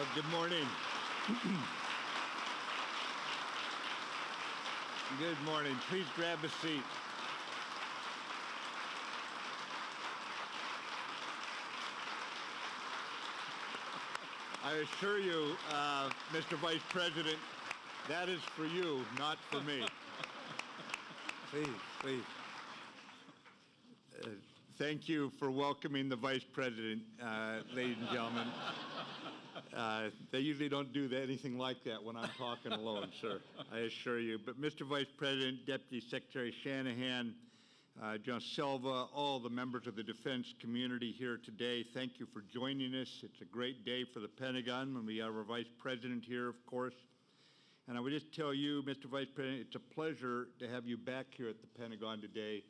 Well, good morning. Good morning. Please grab a seat. I assure you, Mr. Vice President, that is for you, not for me. Please. Thank you for welcoming the Vice President, ladies and gentlemen. They usually don't do anything like that when I'm talking alone, sir, I assure you. But Mr. Vice President, Deputy Secretary Shanahan, General Silva, all the members of the defense community here today, thank you for joining us. It's a great day for the Pentagon when we have our Vice President here, of course. And I would just tell you, Mr. Vice President, it's a pleasure to have you back here at the Pentagon today.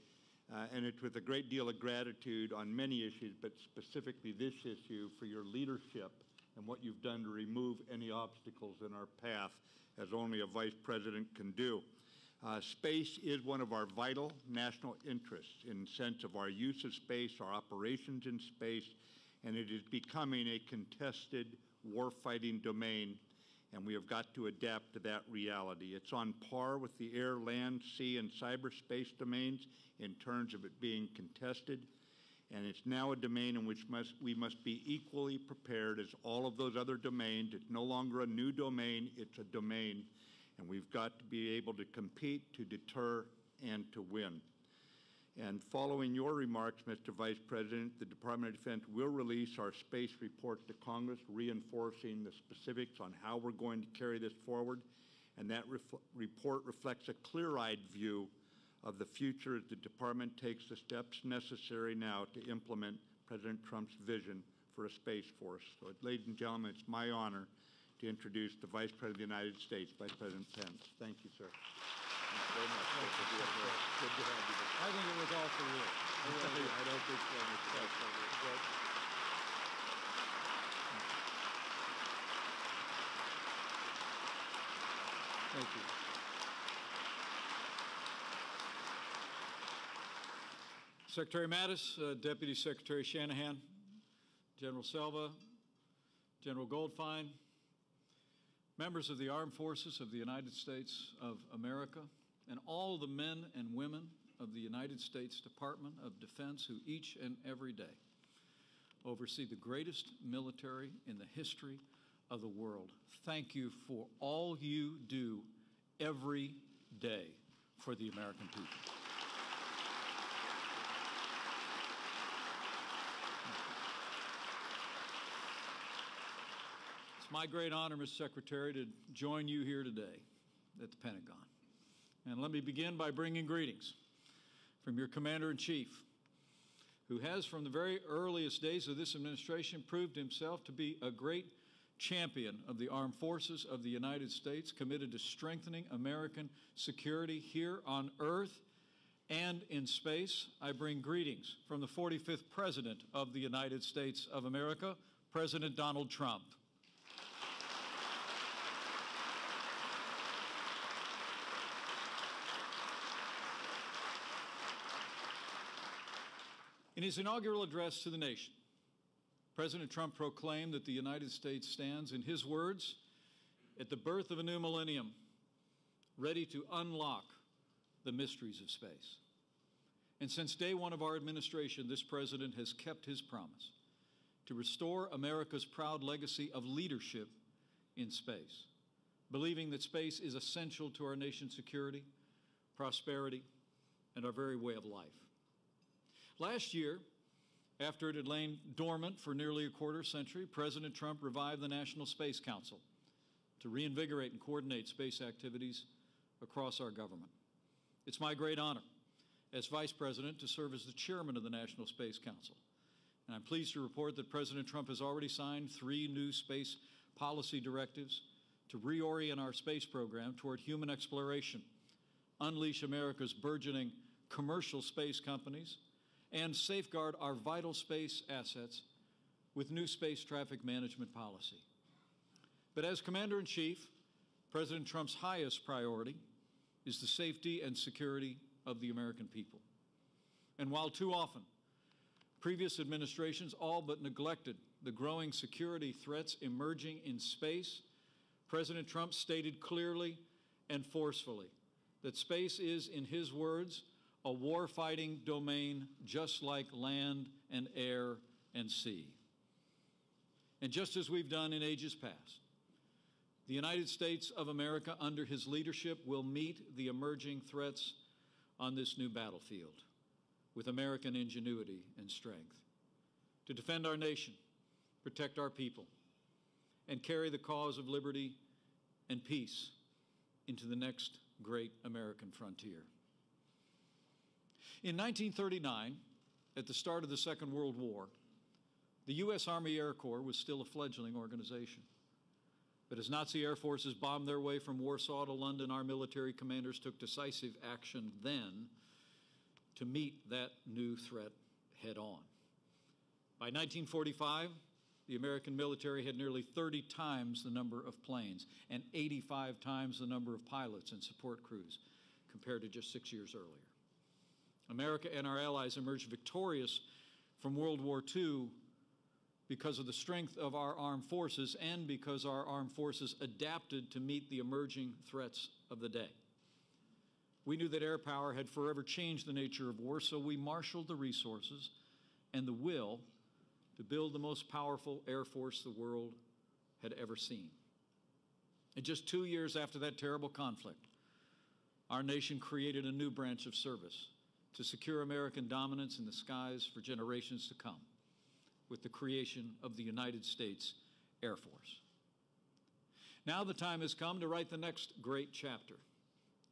And it's with a great deal of gratitude on many issues, but specifically this issue for your leadership and what you've done to remove any obstacles in our path, as only a Vice President can do. Space is one of our vital national interests in the sense of our use of space, our operations in space, and it is becoming a contested warfighting domain, and we have got to adapt to that reality. It's on par with the air, land, sea, and cyberspace domains in terms of it being contested, and it's now a domain in which we must be equally prepared as all of those other domains. It's no longer a new domain, it's a domain, and we've got to be able to compete, to deter, and to win. And following your remarks, Mr. Vice President, the Department of Defense will release our space report to Congress, reinforcing the specifics on how we're going to carry this forward, and that report reflects a clear-eyed view of the future as the Department takes the steps necessary now to implement President Trump's vision for a Space Force. So, ladies and gentlemen, it's my honor to introduce the Vice President of the United States, Vice President Pence. Thank you, sir. Thank you very much. Good to have you. I think it was all for you. I don't think so, Mr. Vice President. Thank you. Secretary Mattis, Deputy Secretary Shanahan, General Silva, General Goldfein, members of the Armed Forces of the United States of America, and all the men and women of the United States Department of Defense who each and every day oversee the greatest military in the history of the world. Thank you for all you do every day for the American people. It's my great honor, Mr. Secretary, to join you here today at the Pentagon. And let me begin by bringing greetings from your Commander-in-Chief, who has, from the very earliest days of this administration, proved himself to be a great champion of the armed forces of the United States, committed to strengthening American security here on Earth and in space. I bring greetings from the 45th President of the United States of America, President Donald Trump. In his inaugural address to the nation, President Trump proclaimed that the United States stands, in his words, at the birth of a new millennium, ready to unlock the mysteries of space. And since day one of our administration, this president has kept his promise to restore America's proud legacy of leadership in space, believing that space is essential to our nation's security, prosperity, and our very way of life. Last year, after it had lain dormant for nearly a quarter century, President Trump revived the National Space Council to reinvigorate and coordinate space activities across our government. It's my great honor as Vice President to serve as the chairman of the National Space Council. And I'm pleased to report that President Trump has already signed 3 new space policy directives to reorient our space program toward human exploration, unleash America's burgeoning commercial space companies, and safeguard our vital space assets with new space traffic management policy. But as Commander-in-Chief, President Trump's highest priority is the safety and security of the American people. And while too often Previous administrations all but neglected the growing security threats emerging in space. President Trump stated clearly and forcefully that space is, in his words, a war-fighting domain just like land and air and sea. And just as we've done in ages past, the United States of America, under his leadership, will meet the emerging threats on this new battlefield with American ingenuity and strength to defend our nation, protect our people, and carry the cause of liberty and peace into the next great American frontier. In 1939, at the start of the Second World War, the U.S. Army Air Corps was still a fledgling organization. But as Nazi air forces bombed their way from Warsaw to London, our military commanders took decisive action then to meet that new threat head on. By 1945, the American military had nearly 30 times the number of planes and 85 times the number of pilots and support crews compared to just 6 years earlier. America and our allies emerged victorious from World War II because of the strength of our armed forces and because our armed forces adapted to meet the emerging threats of the day. We knew that air power had forever changed the nature of war, so we marshaled the resources and the will to build the most powerful air force the world had ever seen. And just 2 years after that terrible conflict, our nation created a new branch of service to secure American dominance in the skies for generations to come, with the creation of the United States Air Force. Now the time has come to write the next great chapter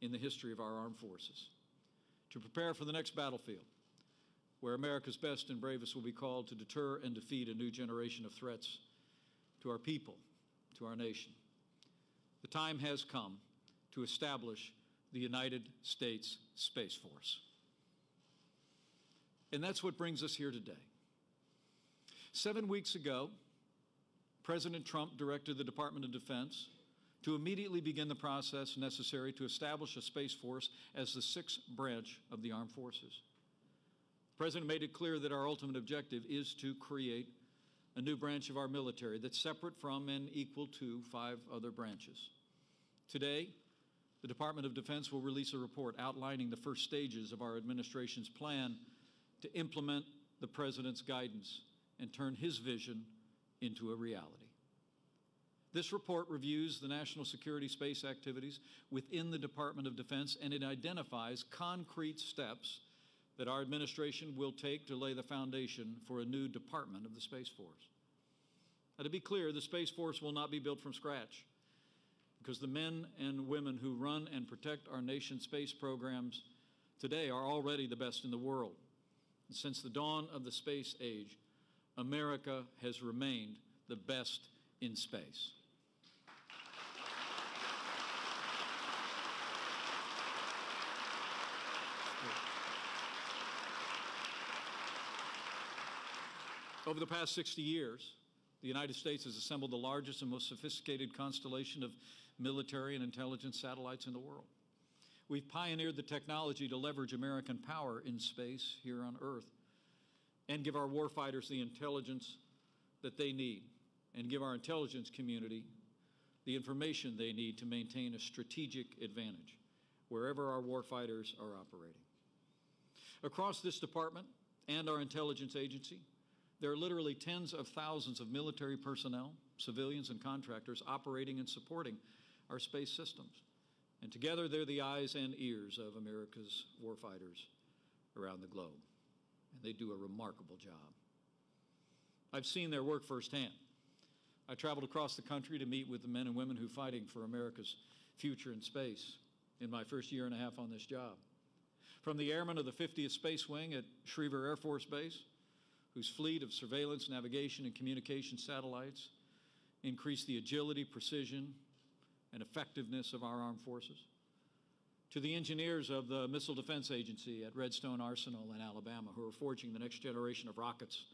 in the history of our armed forces, to prepare for the next battlefield, where America's best and bravest will be called to deter and defeat a new generation of threats to our people, to our nation. The time has come to establish the United States Space Force. And that's what brings us here today. 7 weeks ago, President Trump directed the Department of Defense to immediately begin the process necessary to establish a Space Force as the sixth branch of the armed forces. The President made it clear that our ultimate objective is to create a new branch of our military that's separate from and equal to 5 other branches. Today, the Department of Defense will release a report outlining the first stages of our administration's plan to implement the President's guidance and turn his vision into a reality. This report reviews the national security space activities within the Department of Defense, and it identifies concrete steps that our administration will take to lay the foundation for a new department of the Space Force. Now, to be clear, the Space Force will not be built from scratch, because the men and women who run and protect our nation's space programs today are already the best in the world. And since the dawn of the space age, America has remained the best in space. Over the past 60 years, the United States has assembled the largest and most sophisticated constellation of military and intelligence satellites in the world. We've pioneered the technology to leverage American power in space here on Earth and give our warfighters the intelligence that they need and give our intelligence community the information they need to maintain a strategic advantage wherever our warfighters are operating. Across this department and our intelligence agency, there are literally tens of thousands of military personnel, civilians, and contractors operating and supporting our space systems. And together, they're the eyes and ears of America's warfighters around the globe. And they do a remarkable job. I've seen their work firsthand. I traveled across the country to meet with the men and women who are fighting for America's future in space in my first year and a half on this job. From the airmen of the 50th Space Wing at Schriever Air Force Base, whose fleet of surveillance, navigation, and communication satellites increase the agility, precision, and effectiveness of our armed forces, to the engineers of the Missile Defense Agency at Redstone Arsenal in Alabama, who are forging the next generation of rockets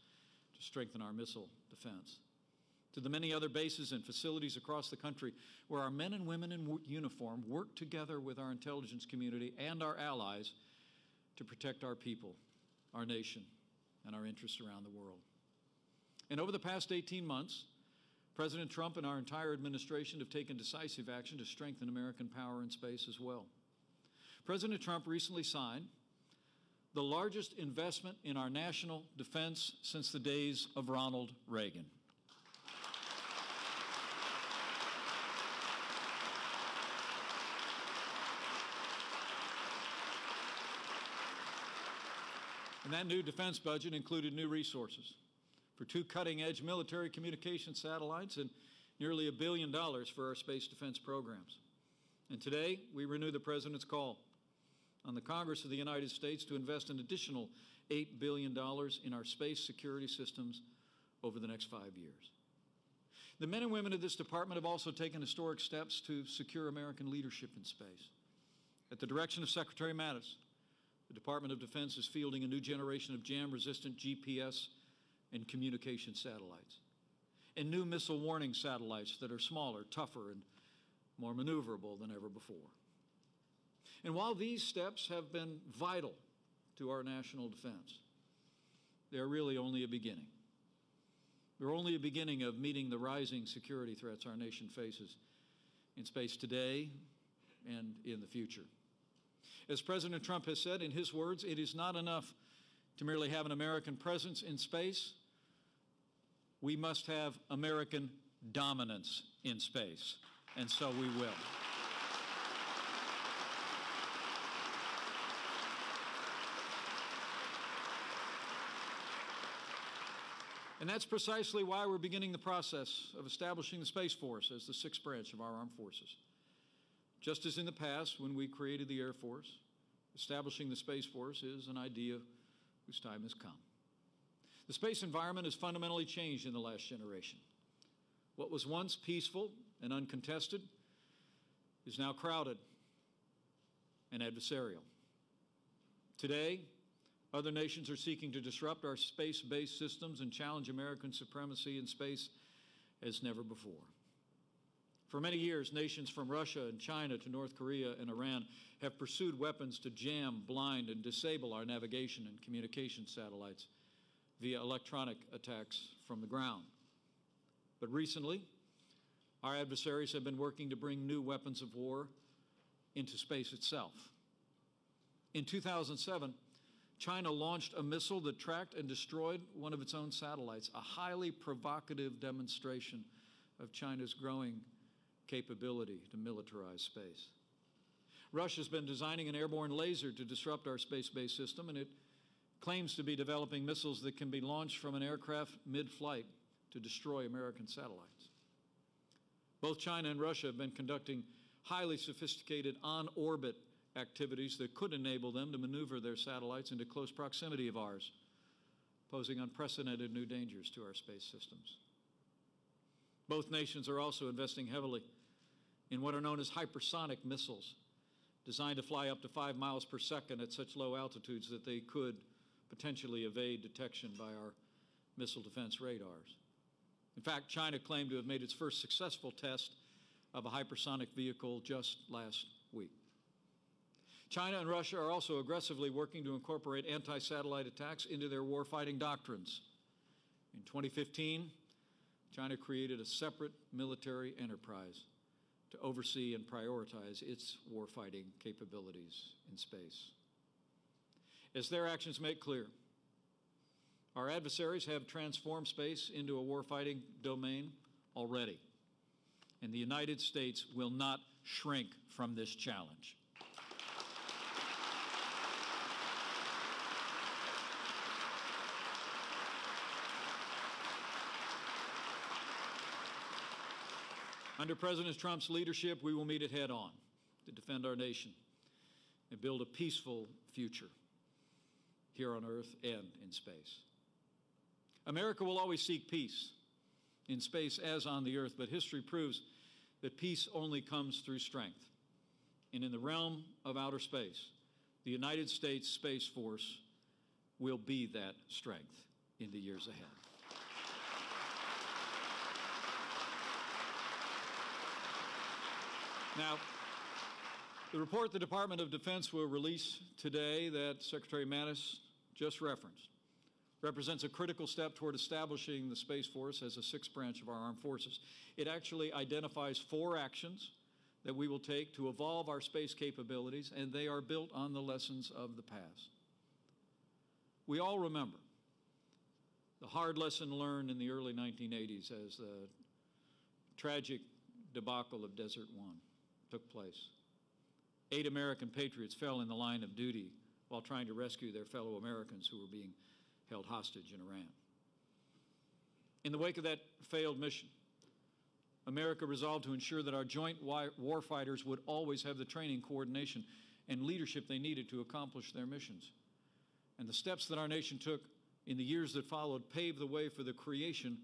to strengthen our missile defense, to the many other bases and facilities across the country where our men and women in uniform work together with our intelligence community and our allies to protect our people, our nation, and our interests around the world. And over the past 18 months, President Trump and our entire administration have taken decisive action to strengthen American power in space as well. President Trump recently signed the largest investment in our national defense since the days of Ronald Reagan. And that new defense budget included new resources for 2 cutting-edge military communication satellites and nearly $1 billion for our space defense programs. And today, we renew the President's call on the Congress of the United States to invest an additional $8 billion in our space security systems over the next 5 years. The men and women of this department have also taken historic steps to secure American leadership in space. At the direction of Secretary Mattis, the Department of Defense is fielding a new generation of jam-resistant GPS and communication satellites, and new missile warning satellites that are smaller, tougher, and more maneuverable than ever before. And while these steps have been vital to our national defense, they're really only a beginning. They're only a beginning of meeting the rising security threats our nation faces in space today and in the future. As President Trump has said in his words, it is not enough to merely have an American presence in space. We must have American dominance in space, and so we will. And that's precisely why we're beginning the process of establishing the Space Force as the 6th branch of our armed forces. Just as in the past, when we created the Air Force, establishing the Space Force is an idea whose time has come. The space environment has fundamentally changed in the last generation. What was once peaceful and uncontested is now crowded and adversarial. Today, other nations are seeking to disrupt our space-based systems and challenge American supremacy in space as never before. For many years, nations from Russia and China to North Korea and Iran have pursued weapons to jam, blind, and disable our navigation and communication satellites via electronic attacks from the ground. But recently, our adversaries have been working to bring new weapons of war into space itself. In 2007, China launched a missile that tracked and destroyed one of its own satellites, a highly provocative demonstration of China's growing capability to militarize space. Russia's been designing an airborne laser to disrupt our space-based system, and it claims to be developing missiles that can be launched from an aircraft mid-flight to destroy American satellites. Both China and Russia have been conducting highly sophisticated on-orbit activities that could enable them to maneuver their satellites into close proximity of ours, posing unprecedented new dangers to our space systems. Both nations are also investing heavily in what are known as hypersonic missiles, designed to fly up to 5 miles per second at such low altitudes that they could potentially evade detection by our missile defense radars. In fact, China claimed to have made its first successful test of a hypersonic vehicle just last week. China and Russia are also aggressively working to incorporate anti-satellite attacks into their warfighting doctrines. In 2015, China created a separate military enterprise to oversee and prioritize its warfighting capabilities in space. As their actions make clear, our adversaries have transformed space into a warfighting domain already, and the United States will not shrink from this challenge. Under President Trump's leadership, we will meet it head on to defend our nation and build a peaceful future here on Earth and in space. America will always seek peace in space as on the Earth, but history proves that peace only comes through strength. And in the realm of outer space, the United States Space Force will be that strength in the years ahead. Now, the report the Department of Defense will release today that Secretary Mattis just referenced represents a critical step toward establishing the Space Force as a sixth branch of our armed forces. It actually identifies 4 actions that we will take to evolve our space capabilities, and they are built on the lessons of the past. We all remember the hard lesson learned in the early 1980s as the tragic debacle of Desert One took place. 8 American patriots fell in the line of duty while trying to rescue their fellow Americans who were being held hostage in Iran. In the wake of that failed mission, America resolved to ensure that our joint warfighters would always have the training, coordination, and leadership they needed to accomplish their missions. And the steps that our nation took in the years that followed paved the way for the creation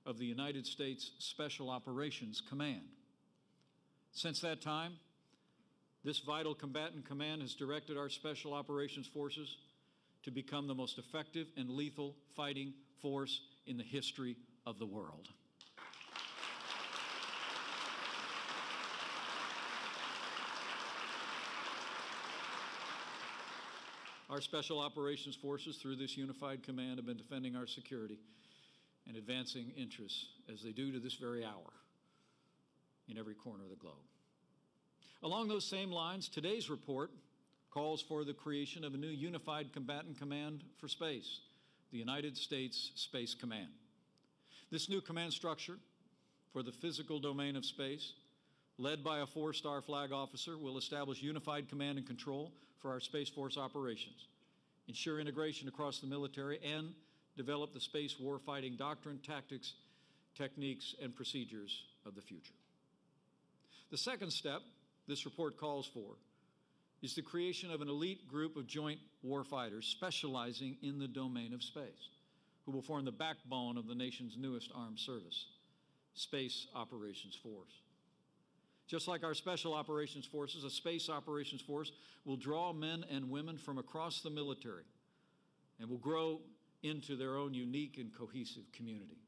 of the United States Special Operations Command. Since that time, this vital combatant command has directed our Special Operations Forces to become the most effective and lethal fighting force in the history of the world. Our Special Operations Forces, through this unified command, have been defending our security and advancing interests, as they do to this very hour, in every corner of the globe. Along those same lines, today's report calls for the creation of a new unified combatant command for space, the United States Space Command. This new command structure for the physical domain of space, led by a 4-star flag officer, will establish unified command and control for our Space Force operations, ensure integration across the military, and develop the space warfighting doctrine, tactics, techniques, and procedures of the future. The second step this report calls for is the creation of an elite group of joint warfighters specializing in the domain of space, who will form the backbone of the nation's newest armed service, Space Operations Force. Just like our Special Operations Forces, a Space Operations Force will draw men and women from across the military and will grow into their own unique and cohesive community.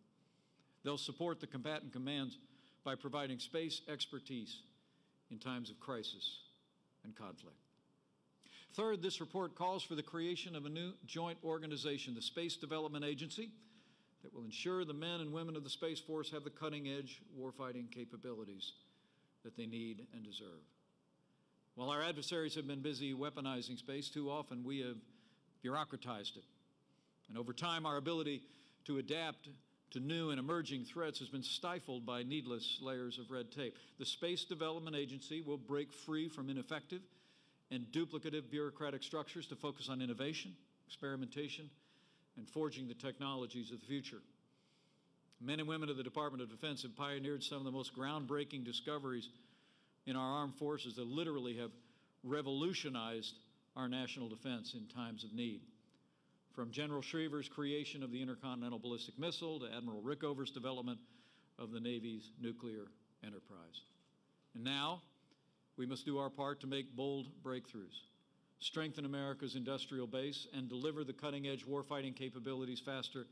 They'll support the combatant commands by providing space expertise in times of crisis and conflict. Third, this report calls for the creation of a new joint organization, the Space Development Agency, that will ensure the men and women of the Space Force have the cutting-edge warfighting capabilities that they need and deserve. While our adversaries have been busy weaponizing space, too often we have bureaucratized it. And over time, our ability to adapt to new and emerging threats has been stifled by needless layers of red tape. The Space Development Agency will break free from ineffective and duplicative bureaucratic structures to focus on innovation, experimentation, and forging the technologies of the future. Men and women of the Department of Defense have pioneered some of the most groundbreaking discoveries in our armed forces that literally have revolutionized our national defense in times of need. From General Schriever's creation of the intercontinental ballistic missile to Admiral Rickover's development of the Navy's nuclear enterprise. And now, we must do our part to make bold breakthroughs, strengthen America's industrial base, and deliver the cutting-edge warfighting capabilities faster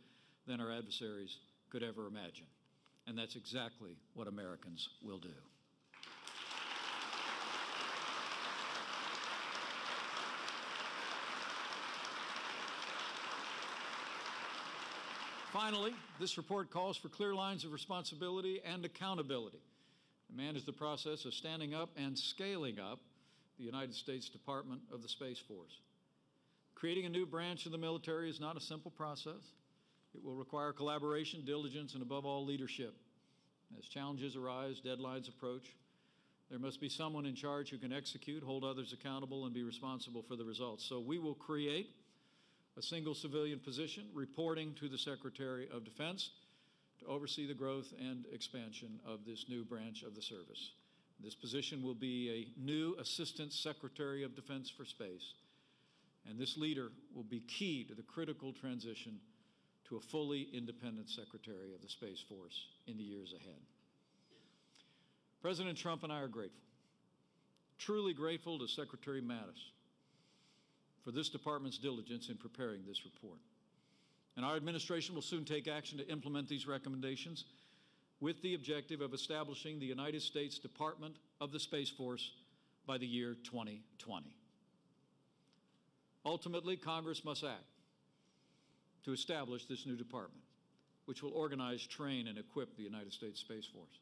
than our adversaries could ever imagine. And that's exactly what Americans will do. Finally, this report calls for clear lines of responsibility and accountability. Demand is the process of standing up and scaling up the United States Department of the Space Force. Creating a new branch of the military is not a simple process. It will require collaboration, diligence, and above all, leadership. As challenges arise, deadlines approach, there must be someone in charge who can execute, hold others accountable, and be responsible for the results. So we will create a single civilian position reporting to the Secretary of Defense to oversee the growth and expansion of this new branch of the service. This position will be a new Assistant Secretary of Defense for Space, and this leader will be key to the critical transition to a fully independent Secretary of the Space Force in the years ahead. President Trump and I are grateful, truly grateful to Secretary Mattis for this department's diligence in preparing this report. And our administration will soon take action to implement these recommendations with the objective of establishing the United States Department of the Space Force by the year 2020. Ultimately, Congress must act. to establish this new department, which will organize, train, and equip the United States Space Force.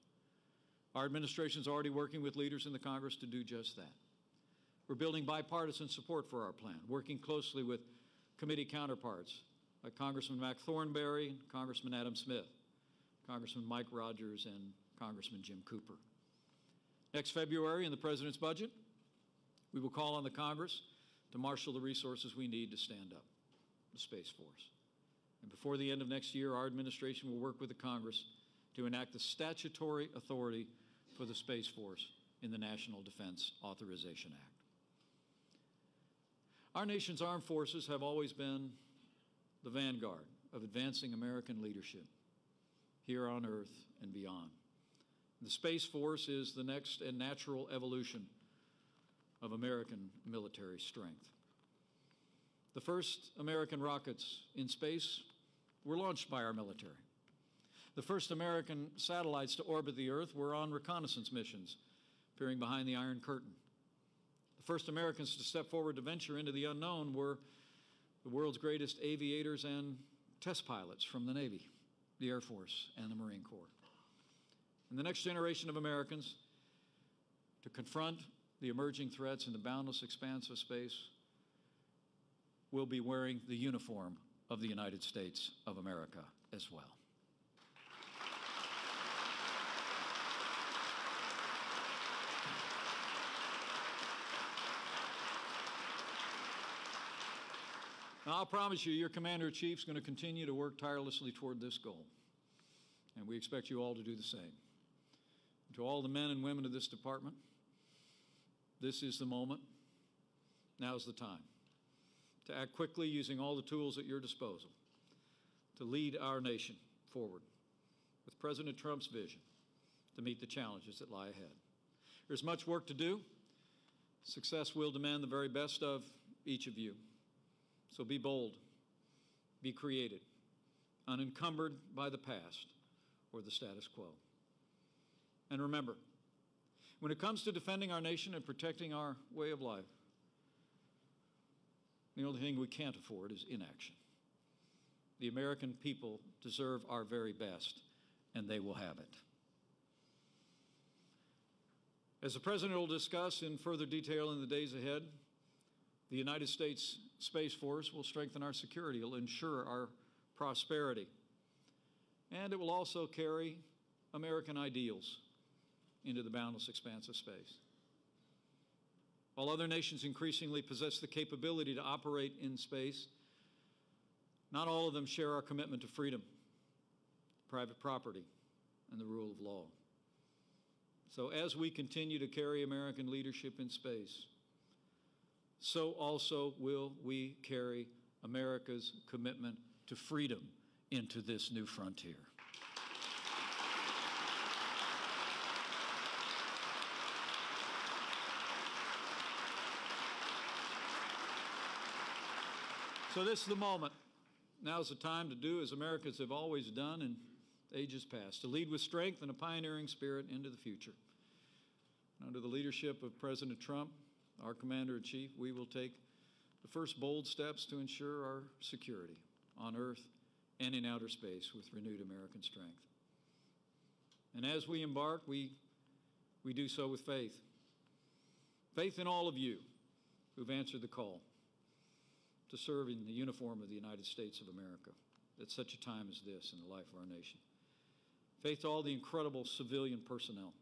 Our administration is already working with leaders in the Congress to do just that. We're building bipartisan support for our plan, working closely with committee counterparts like Congressman Mac Thornberry, Congressman Adam Smith, Congressman Mike Rogers, and Congressman Jim Cooper. Next February, in the President's budget, we will call on the Congress to marshal the resources we need to stand up the Space Force. And before the end of next year, our administration will work with the Congress to enact the statutory authority for the Space Force in the National Defense Authorization Act. Our nation's armed forces have always been the vanguard of advancing American leadership here on Earth and beyond. The Space Force is the next and natural evolution of American military strength. The first American rockets in space were launched by our military. The first American satellites to orbit the Earth were on reconnaissance missions, peering behind the Iron Curtain. The first Americans to step forward to venture into the unknown were the world's greatest aviators and test pilots from the Navy, the Air Force, and the Marine Corps. And the next generation of Americans to confront the emerging threats in the boundless expanse of space will be wearing the uniform of the United States of America as well. Now, I'll promise you, your Commander-in-Chief is going to continue to work tirelessly toward this goal, and we expect you all to do the same. To all the men and women of this department, this is the moment, now's the time, to act quickly using all the tools at your disposal to lead our nation forward with President Trump's vision to meet the challenges that lie ahead. There's much work to do. Success will demand the very best of each of you. So be bold, be creative, unencumbered by the past or the status quo. And remember, when it comes to defending our nation and protecting our way of life, the only thing we can't afford is inaction. The American people deserve our very best, and they will have it. As the President will discuss in further detail in the days ahead, the United States Space Force will strengthen our security, it will ensure our prosperity, and it will also carry American ideals into the boundless expanse of space. While other nations increasingly possess the capability to operate in space, not all of them share our commitment to freedom, private property, and the rule of law. So as we continue to carry American leadership in space, so also will we carry America's commitment to freedom into this new frontier. So this is the moment. Now's the time to do as Americans have always done in ages past, to lead with strength and a pioneering spirit into the future. Under the leadership of President Trump, our Commander-in-Chief, we will take the first bold steps to ensure our security on Earth and in outer space with renewed American strength. And as we embark, we do so with faith. Faith in all of you who've answered the call to serve in the uniform of the United States of America at such a time as this in the life of our nation. Faith to all the incredible civilian personnel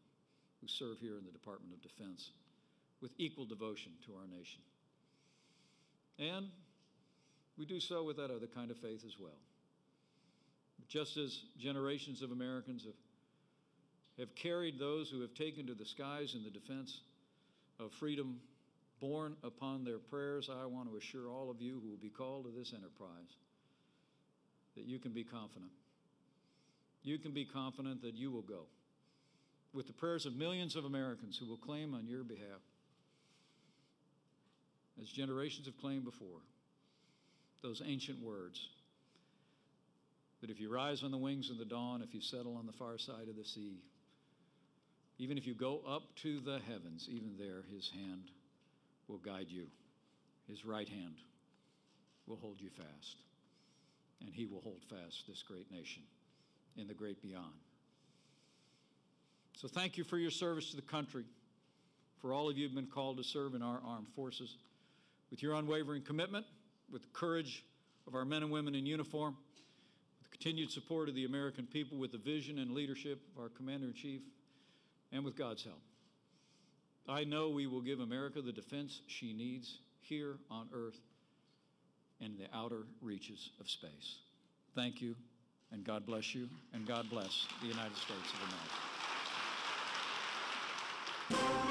who serve here in the Department of Defense with equal devotion to our nation. And we do so with that other kind of faith as well. Just as generations of Americans have carried those who have taken to the skies in the defense of freedom borne upon their prayers, I want to assure all of you who will be called to this enterprise that you can be confident. You can be confident that you will go with the prayers of millions of Americans who will claim on your behalf, as generations have claimed before, those ancient words that if you rise on the wings of the dawn, if you settle on the far side of the sea, even if you go up to the heavens, even there his hand will guide you. His right hand will hold you fast. and he will hold fast this great nation in the great beyond. So thank you for your service to the country, for all of you who have been called to serve in our armed forces. With your unwavering commitment, with the courage of our men and women in uniform, with the continued support of the American people, with the vision and leadership of our Commander-in-Chief, and with God's help, I know we will give America the defense she needs here on Earth and in the outer reaches of space. Thank you, and God bless you, and God bless the United States of America.